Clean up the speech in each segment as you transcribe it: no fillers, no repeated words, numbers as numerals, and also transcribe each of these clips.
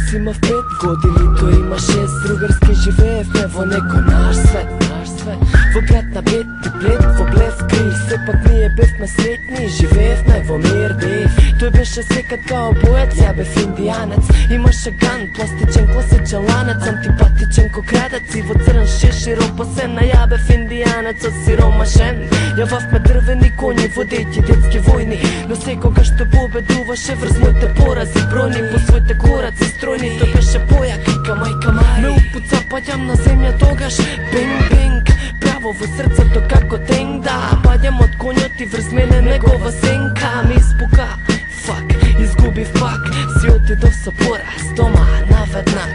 Јас имав 5 години, тој има 6. Другарски живеевме во некој наш свет. Во град на бед и блед, во блев крив. Сепак ние бевме сретни, живеевме во мир бив. Тој беше секат као боец, ја бев индијанец. Имаше ган, пластичен, класичен ланец, антипатичен ко крадец и во црн шешир опасен. Ја бев индијанец од сиромашен. Јававме дрвени коњи, водејќи детски војни, но секогаш те победуваше врз моите порази брони. По своите кораци стройни, тој беше појак ка мајка мај. Ме упуца, паѓам на земја тогаш, бенг бенг, право во срцето како тенг, да. Паѓам од конјот и врз мене негова сенка. Ми испука, фак, изгубив пак, си отидов со пораз дома наведнат.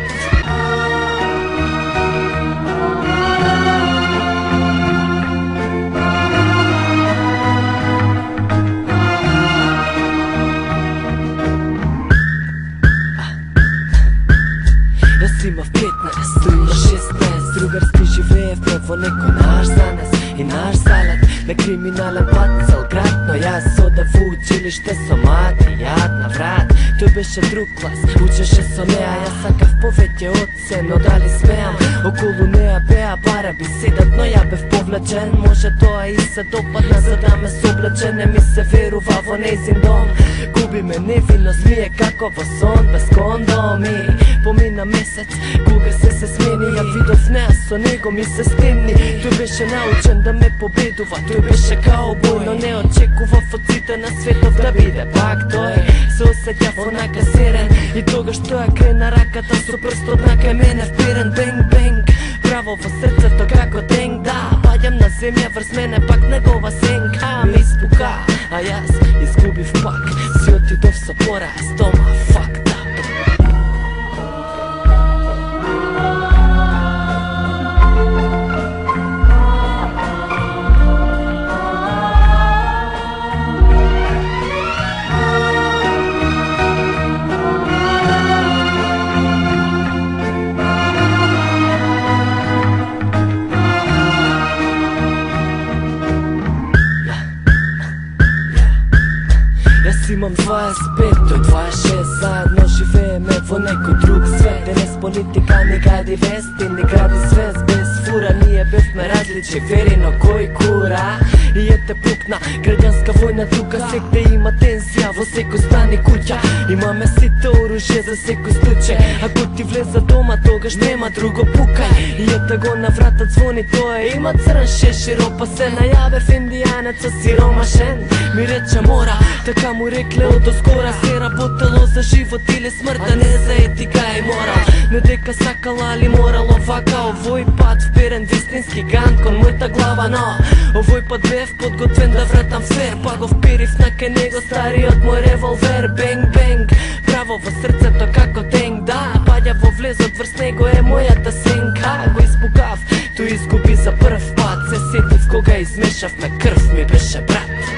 Јас имав 15, тој има 16. Другарски живеевме во некој наш занес и наш залет. На криминален пат цел град, но јас одев во училиште со мати, јад на врат. Тој беше друг клас, учеше со неа, јас сакав повеќе од се, но дали смеам? Околу неа беа бара би седат, но ја бев повлечен. Може тоа и се допадна за да ме соблече, не ми се верува во нејзин дом. Губи ме невиност, ми е како во сон без кондоми. Помина месец, кога се смени, ја видов неа со него ми се стемни. Тој беше научен да ме победува, тој беше каубој, но не очекував од сите на светов да биде пак тој. Се осеќав онака серен и тогаш тоја крена раката со прстот на кај мене вперен. Бенг бенг, право во срцето како тенг, да. Паѓам на земја врз мене пак негова сенка. Ми испука, а јас изгубив пак, си отидов со пораз дома, фак да. Јас имам 25, тој 26, заедно живееме во некој друг свет. Денес политика ни гади вести, ни гради свест без фура. Ние бевме различни вери, но кој кура? И ете пукна граѓанска војна тука, секде има тензија во секој стан и куќа. Имаме сите оружје за секој случај, ако ти влеза дома тогаш нема друго пукај. И ете го на врата звони, тоа има црн шешир опасен. Ја бев индијанец сиромашен, ми рече мора, така му рекле од оскора. Се работело за живот или смрт, а не за етика и морал. Не дека сакала али морало вака. Овој пат вперен вистински ган кон мојта глава, но овој пат бев подготвен да вратам сфер. Па го вперив на кај него стариот мој револвер. Бенг бенг, право во срцето како тенг, да. Паѓа во влезот врз него е мојата сенка. Го испукав, тој изгуби за прв пат. Се сетив кога измешавме крв, ми беше брат.